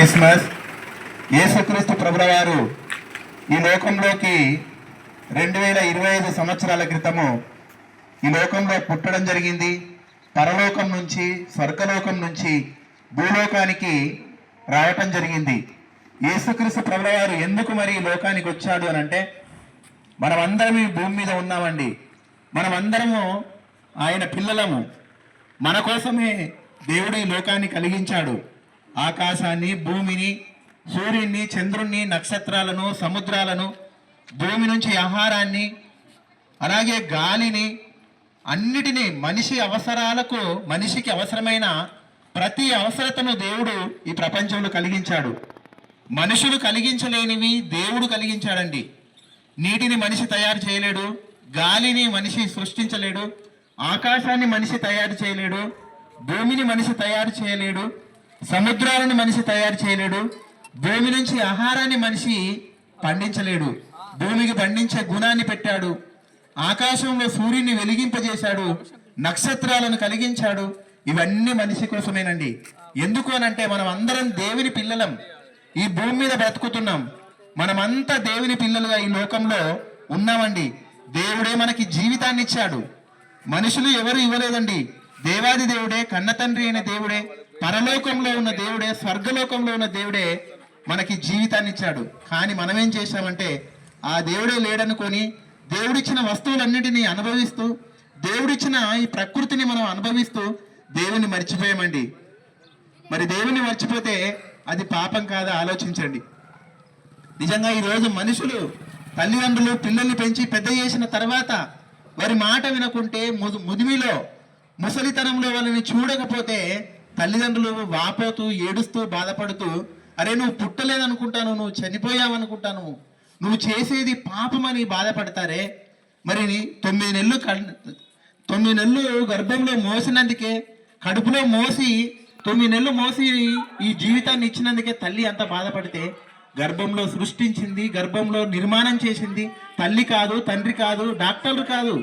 Christmas. యేసుక్రీస్తు ప్రభువారు ఈ లోకంలోకి 2025 సంవత్సరాల క్రితము ఈ లోకంలో పుట్టడం జరిగింది. పరలోకం నుంచి, స్వర్గలోకం నుంచి భూలోకానికి రావటం జరిగింది. యేసుక్రీస్తు ప్రభువారు ఎందుకు మరి ఈ లోకానికి వచ్చాడు అని అంటే, మనమందరం ఈ భూమి మీద ఉన్నామండి. మనమందరము ఆయన పిల్లలము. మన కోసమే దేవుడు ఈ లోకాన్ని కలిగించాడు. ఆకాశాన్ని, భూమిని, సూర్యుడిని, చంద్రుణ్ణి, నక్షత్రాలను, సముద్రాలను, భూమి నుంచి ఆహారాన్ని, అలాగే గాలిని, అన్నిటినీ మనిషి అవసరాలకు, మనిషికి అవసరమైన ప్రతి అవసరతను దేవుడు ఈ ప్రపంచంలో కలిగించాడు. మనుషులు కలిగించలేనివి దేవుడు కలిగించాడండి. నీటిని మనిషి తయారు చేయలేడు, గాలిని మనిషి సృష్టించలేడు, ఆకాశాన్ని మనిషి తయారు చేయలేడు, భూమిని మనిషి తయారు చేయలేడు, సముద్రాలను మనిషి తయారు చేయలేడు, భూమి నుంచి ఆహారాన్ని మనిషి పండించలేడు. భూమికి పండించే గుణాన్ని పెట్టాడు. ఆకాశంలో సూర్యుని వెలిగింపజేశాడు, నక్షత్రాలను కలిగించాడు. ఇవన్నీ మనిషి కోసమేనండి. ఎందుకు అనంటే మనం అందరం దేవుని పిల్లలం. ఈ భూమి మీద బ్రతుకుతున్నాం. మనమంతా దేవుని పిల్లలుగా ఈ లోకంలో ఉన్నామండి. దేవుడే మనకి జీవితాన్ని ఇచ్చాడు. మనుషులు ఎవరు ఇవ్వలేదండి. దేవాది దేవుడే, కన్న తండ్రి అయిన దేవుడే, పరలోకంలో ఉన్న దేవుడే, స్వర్గలోకంలో ఉన్న దేవుడే మనకి జీవితాన్ని ఇచ్చాడు. కానీ మనం ఏం చేశామంటే, ఆ దేవుడే లేడనుకొని దేవుడిచ్చిన వస్తువులన్నిటినీ అనుభవిస్తూ, దేవుడిచ్చిన ఈ ప్రకృతిని మనం అనుభవిస్తూ దేవుని మర్చిపోయామండి. మరి దేవుని మర్చిపోతే అది పాపం కాదా? ఆలోచించండి. నిజంగా ఈరోజు మనుషులు, తల్లిదండ్రులు పిల్లల్ని పెంచి పెద్ద చేసిన తర్వాత వారి మాట వినకుంటే, ముదిమిలో ముసలితనంలో వాళ్ళని చూడకపోతే తల్లిదండ్రులు వాపోతూ, ఏడుస్తూ, బాధపడుతూ, అరే నువ్వు పుట్టలేదనుకుంటాను, నువ్వు చనిపోయావనుకుంటాను, నువ్వు చేసేది పాపమని బాధపడతారే. మరి 9 నెలలు గర్భంలో మోసినందుకే, కడుపులో మోసి 9 నెలలు మోసి ఈ జీవితాన్ని ఇచ్చినందుకే తల్లి అంత బాధపడితే, గర్భంలో సృష్టించింది, గర్భంలో నిర్మాణం చేసింది తల్లి కాదు, తండ్రి కాదు, డాక్టర్లు కాదు,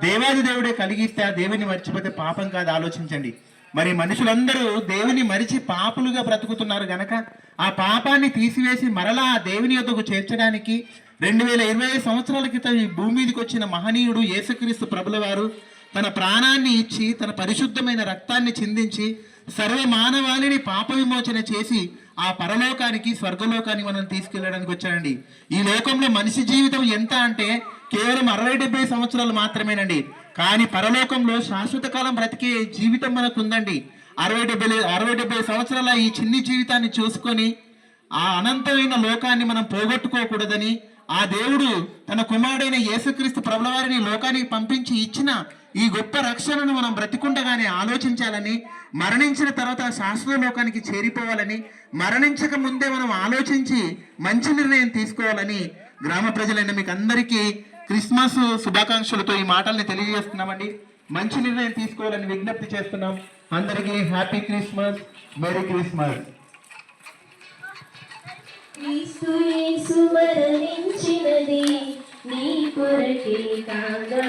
దేవాది దేవుడే కలిగిస్తే ఆ దేవుని మర్చిపోతే పాపం కాదు? ఆలోచించండి. మరి మనుషులందరూ దేవుని మరిచి పాపులుగా బ్రతుకుతున్నారు గనక ఆ పాపాన్ని తీసివేసి మరలా ఆ దేవుని యొద్దకు చేర్చడానికి 2025 సంవత్సరాల క్రితం ఈ భూమి మీదకి వచ్చిన మహనీయుడు యేసుక్రీస్తు ప్రభుల వారు తన ప్రాణాన్ని ఇచ్చి, తన పరిశుద్ధమైన రక్తాన్ని చిందించి సర్వ మానవాళిని పాప విమోచన చేసి ఆ పరలోకానికి, స్వర్గలోకానికి మనం తీసుకెళ్ళడానికి వచ్చాడండి. ఈ లోకంలో మనిషి జీవితం ఎంత అంటే కేవలం 60-70 సంవత్సరాలు మాత్రమేనండి. కానీ పరలోకంలో శాశ్వత కాలం బ్రతికే జీవితం మనకు ఉందండి. 60-70 సంవత్సరాల ఈ చిన్ని జీవితాన్ని చూసుకొని ఆ అనంతమైన లోకాన్ని మనం పోగొట్టుకోకూడదని, ఆ దేవుడు తన కుమారుడైన యేసుక్రీస్తు ప్రభుల వారిని లోకానికి పంపించి ఇచ్చిన ఈ గొప్ప రక్షణను మనం బ్రతికుండగానే ఆలోచించాలని, మరణించిన తర్వాత శాశ్వత లోకానికి చేరిపోవాలని, మరణించక ముందే మనం ఆలోచించి మంచి నిర్ణయం తీసుకోవాలని గ్రామ ప్రజలైన మీకు అందరికీ క్రిస్మస్ శుభాకాంక్షలతో ఈ మాటల్ని తెలియజేస్తున్నామండి. మంచి నిర్ణయం తీసుకోవాలని విజ్ఞప్తి చేస్తున్నాం. అందరికీ హ్యాపీ క్రిస్మస్, మెరీ క్రిస్మస్. క్రీస్తు యేసు మరణించినది నీ కొరకే కాగా,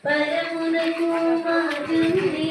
పరమునకు మారుని